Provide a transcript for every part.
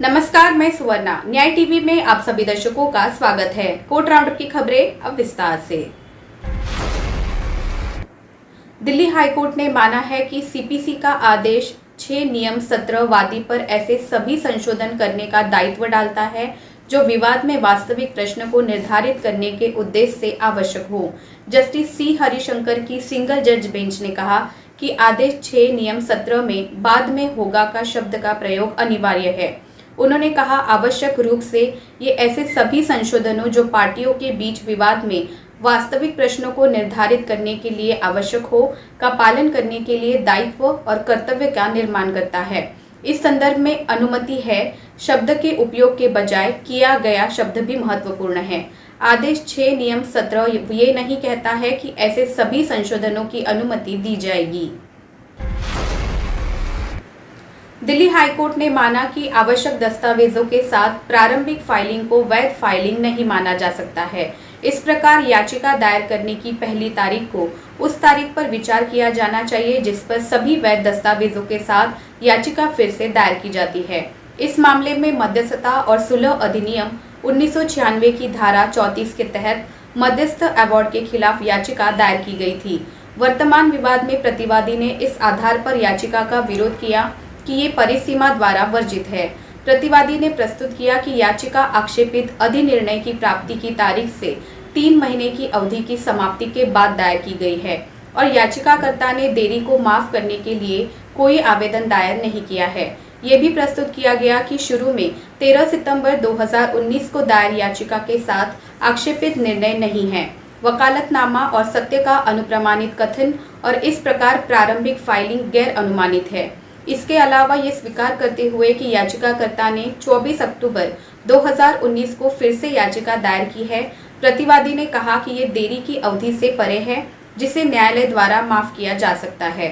नमस्कार, मैं सुवर्णा। न्याय टीवी में आप सभी दर्शकों का स्वागत है। कोर्ट राउंडअप की खबरें अब विस्तार से। दिल्ली हाईकोर्ट ने माना है कि सीपीसी का आदेश 6 नियम 17 वादी पर ऐसे सभी संशोधन करने का दायित्व डालता है जो विवाद में वास्तविक प्रश्न को निर्धारित करने के उद्देश्य से आवश्यक हो। जस्टिस सी हरिशंकर की सिंगल जज बेंच ने कहा कि आदेश 6 नियम 17 में बाद में होगा का शब्द का प्रयोग अनिवार्य है। उन्होंने कहा, आवश्यक रूप से ये ऐसे सभी संशोधनों जो पार्टियों के बीच विवाद में वास्तविक प्रश्नों को निर्धारित करने के लिए आवश्यक हो का पालन करने के लिए दायित्व और कर्तव्य का निर्माण करता है। इस संदर्भ में अनुमति है शब्द के उपयोग के बजाय किया गया शब्द भी महत्वपूर्ण है। आदेश 6 नियम 17 ये नहीं कहता है कि ऐसे सभी संशोधनों की अनुमति दी जाएगी। दिल्ली हाईकोर्ट ने माना कि आवश्यक दस्तावेजों के साथ प्रारंभिक फाइलिंग को वैध फाइलिंग नहीं माना जा सकता है। इस प्रकार याचिका दायर करने की पहली तारीख को उस तारीख पर विचार किया जाना चाहिए जिस पर सभी वैध दस्तावेजों के साथ याचिका फिर से दायर की जाती है। इस मामले में मध्यस्थता और सुलह अधिनियम 1996 की धारा 34 के तहत मध्यस्थ अवार्ड के खिलाफ याचिका दायर की गई थी। वर्तमान विवाद में प्रतिवादी ने इस आधार पर याचिका का विरोध किया कि ये परिसीमा द्वारा वर्जित है। प्रतिवादी ने प्रस्तुत किया कि याचिका आक्षेपित अधिनिर्णय की प्राप्ति की तारीख से 3 महीने की अवधि की समाप्ति के बाद दायर की गई है और याचिकाकर्ता ने देरी को माफ करने के लिए कोई आवेदन दायर नहीं किया है। ये भी प्रस्तुत किया गया कि शुरू में 13 सितंबर 2019 को दायर याचिका के साथ आक्षेपित निर्णय नहीं है, वकालतनामा और सत्य का अनुप्रमाणित कथन और इस प्रकार प्रारंभिक फाइलिंग गैर अनुमानित है। इसके अलावा ये स्वीकार करते हुए कि याचिकाकर्ता ने 24 अक्टूबर 2019 को फिर से याचिका दायर की है, प्रतिवादी ने कहा कि ये देरी की अवधि से परे है जिसे न्यायालय द्वारा माफ किया जा सकता है।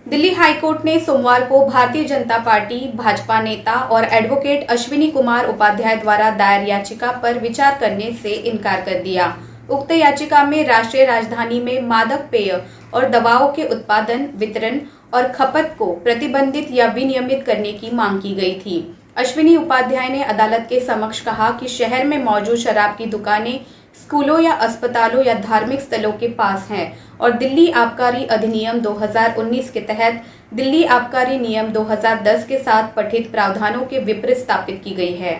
दिल्ली हाईकोर्ट ने सोमवार को भारतीय जनता पार्टी भाजपा नेता और एडवोकेट अश्विनी कुमार उपाध्याय द्वारा दायर याचिका पर विचार करने से इनकार कर दिया। उक्त याचिका में राष्ट्रीय राजधानी में मादक पेय और दवाओं के उत्पादन, वितरण और खपत को प्रतिबंधित या विनियमित करने की मांग की गई थी। अश्विनी उपाध्याय ने अदालत के समक्ष कहा कि शहर में मौजूद शराब की दुकानें स्कूलों या अस्पतालों या धार्मिक स्थलों के पास हैं और दिल्ली आबकारी अधिनियम 2019 के तहत दिल्ली आबकारी नियम 2010 के साथ पठित प्रावधानों के विपरीत स्थापित की गई है।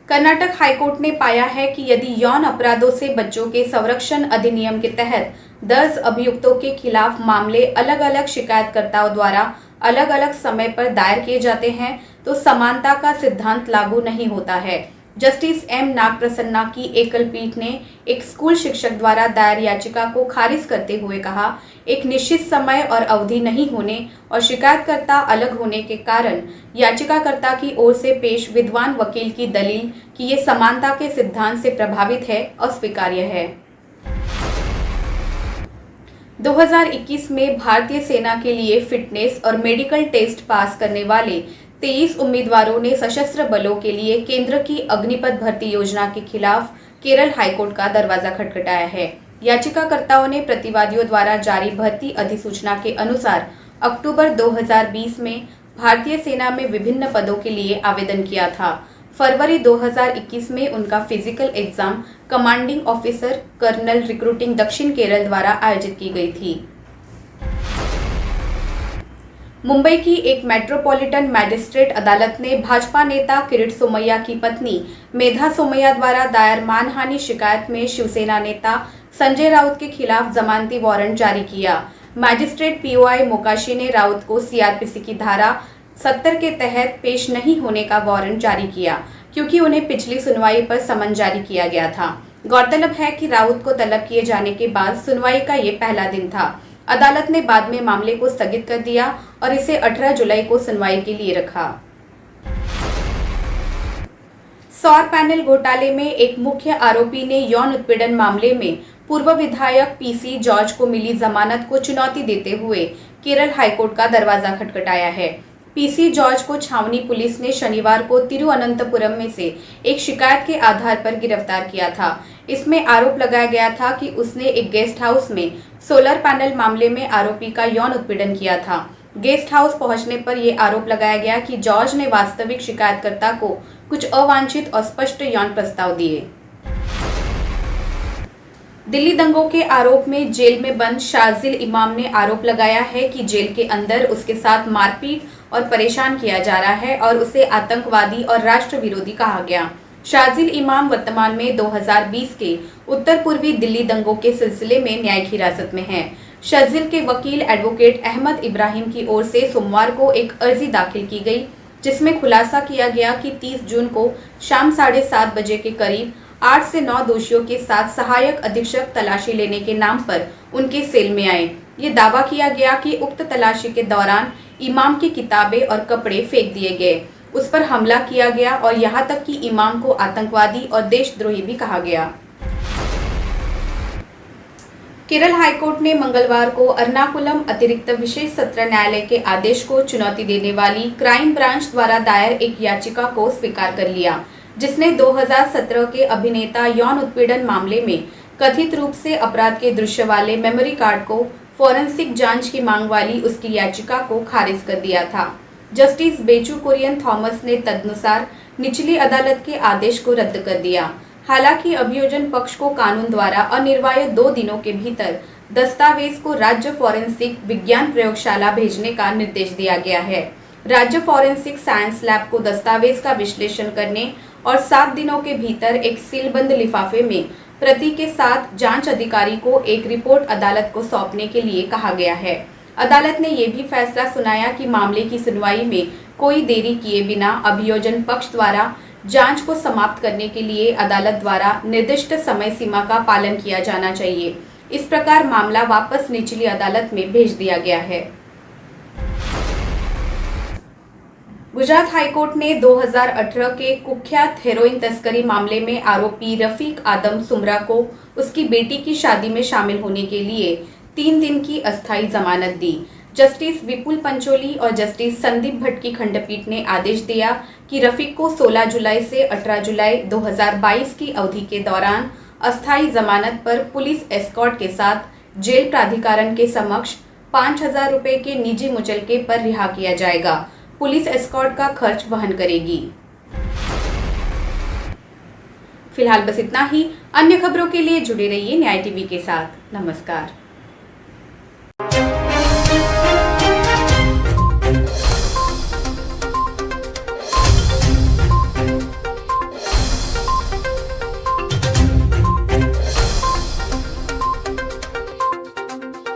कर्नाटक हाईकोर्ट ने पाया है कि यदि यौन अपराधों से बच्चों के संरक्षण अधिनियम के तहत दर्ज अभियुक्तों के खिलाफ मामले अलग अलग शिकायतकर्ताओं द्वारा अलग अलग समय पर दायर किए जाते हैं तो समानता का सिद्धांत लागू नहीं होता है। जस्टिस एम नागप्रसन्ना की एकल पीठ ने एक स्कूल शिक्षक द्वारा दायर याचिका को खारिज करते हुए कहा, एक निश्चित समय और अवधि नहीं होने और शिकायतकर्ता अलग होने के कारण याचिकाकर्ता की ओर से पेश विद्वान वकील की दलील कि ये समानता के सिद्धांत से प्रभावित है अस्वीकार्य है। 2021 में भारतीय सेना के लिए फिटनेस और मेडिकल टेस्ट पास करने वाले 23 उम्मीदवारों ने सशस्त्र बलों के लिए केंद्र की अग्निपथ भर्ती योजना के खिलाफ केरल हाईकोर्ट का दरवाजा खटखटाया है। याचिकाकर्ताओं ने प्रतिवादियों द्वारा जारी भर्ती अधिसूचना के अनुसार अक्टूबर 2020 में भारतीय सेना में विभिन्न पदों के लिए आवेदन किया था। फरवरी 2021 में उनका physical exam commanding officer colonel recruiting दक्षिण केरल द्वारा आयोजित की गई थी। मुंबई की एक मेट्रोपॉलिटन मैजिस्ट्रेट अदालत ने भाजपा नेता किरीट सोमैया की पत्नी मेधा सोमैया द्वारा दायर मानहानि शिकायत में शिवसेना नेता संजय राउत के खिलाफ जमानती वारंट जारी किया। मैजिस्ट्रेट पीओआई मोकाशी ने राउत को सीआरपीसी की धारा 70 के तहत पेश नहीं होने का वारंट जारी किया क्योंकि उन्हें पिछली सुनवाई पर समन जारी किया गया था। गौरतलब है कि राउत को तलब किए जाने के बाद सुनवाई का ये पहला दिन था। अदालत ने बाद में मामले को स्थगित कर दिया और इसे 18 जुलाई को सुनवाई के लिए रखा। सौर पैनल घोटाले में एक मुख्य आरोपी ने यौन उत्पीड़न मामले में पूर्व विधायक पीसी जॉर्ज को मिली जमानत को चुनौती देते हुए केरल हाईकोर्ट का दरवाजा खटखटाया है। पीसी जॉर्ज को छावनी पुलिस ने शनिवार को तिरुवनंतपुरम में से एक शिकायत के आधार पर गिरफ्तार किया था। इसमें आरोप लगाया गया था कि उसने एक गेस्ट हाउस में सोलर पैनल मामले में आरोपी का यौन उत्पीड़न किया था। गेस्ट हाउस पहुंचने पर यह आरोप लगाया गया कि जॉर्ज ने वास्तविक शिकायतकर्ता को कुछ अवांछित और स्पष्ट यौन प्रस्ताव दिए। दिल्ली दंगों के आरोप में जेल में बंद शाजिल इमाम ने आरोप लगाया है कि जेल के अंदर उसके साथ मारपीट और परेशान किया जा रहा है और उसे आतंकवादी और राष्ट्र विरोधी कहा गया। शाजिल इमाम वर्तमान में 2020 के उत्तर पूर्वी दिल्ली दंगों के सिलसिले में न्यायिक हिरासत में है। शाजिल के वकील एडवोकेट अहमद इब्राहिम की ओर से सोमवार को एक अर्जी दाखिल की गई, जिसमें खुलासा किया गया कि 30 जून को शाम 7:30 बजे के करीब 8 से 9 दोषियों के साथ सहायक अधीक्षक तलाशी लेने के नाम पर उनके सेल में आए। ये दावा किया गया कि उक्त तलाशी के दौरान इमाम की किताबें और कपड़े फेंक दिए गए, उस पर हमला किया गया और यहाँ तक कि इमाम को आतंकवादी और देशद्रोही भी कहा गया। केरल हाईकोर्ट ने मंगलवार को एर्नाकुलम अतिरिक्त विशेष सत्र न्यायालय के आदेश को चुनौती देने वाली क्राइम ब्रांच द्वारा दायर एक याचिका को स्वीकार कर लिया, जिसने 2017 के अभिनेता यौन उत्पीड़न मामले में कथित रूप से अपराध के दृश्य वाले मेमोरी कार्ड को फॉरेंसिक जांच की मांग वाली उसकी याचिका को खारिज कर दिया था। जस्टिस बेचू कुरियन थॉमस ने तदनुसार निचली अदालत के आदेश को रद्द कर दिया। हालांकि अभियोजन पक्ष को कानून द्वारा अनिवार्य 2 दिनों के भीतर दस्तावेज को राज्य फॉरेंसिक विज्ञान प्रयोगशाला भेजने का निर्देश दिया गया है। राज्य फॉरेंसिक साइंस लैब को दस्तावेज का विश्लेषण करने और 7 दिनों के भीतर एक सीलबंद लिफाफे में प्रति के साथ जांच अधिकारी को एक रिपोर्ट अदालत को सौंपने के लिए कहा गया है। अदालत ने यह भी फैसला सुनाया कि मामले की सुनवाई में कोई देरी किए बिना अभियोजन पक्ष द्वारा जांच को समाप्त करने के लिए अदालत द्वारा निर्दिष्ट समय सीमा का पालन किया जाना चाहिए। इस प्रकार मामला वापस निचली अदालत में भेज दिया गया है। गुजरात हाईकोर्ट ने 2018 के कुख्यात हेरोइन तस्करी मामले में आरोपी रफीक आदम सुमरा को उसकी बेटी की शादी में शामिल होने के लिए 3 दिन की अस्थायी जमानत दी। जस्टिस विपुल पंचोली और जस्टिस संदीप भट्ट की खंडपीठ ने आदेश दिया कि रफीक को 16 जुलाई से 18 जुलाई 2022 की अवधि के दौरान अस्थायी जमानत पर पुलिस एस्कॉर्ट के साथ जेल प्राधिकरण के समक्ष 5,000 रुपये के निजी मुचलके पर रिहा किया जाएगा। पुलिस एस्कॉर्ट का खर्च वहन करेगी। फिलहाल बस इतना ही। अन्य खबरों के लिए जुड़े रहिए न्याय टीवी के साथ। नमस्कार।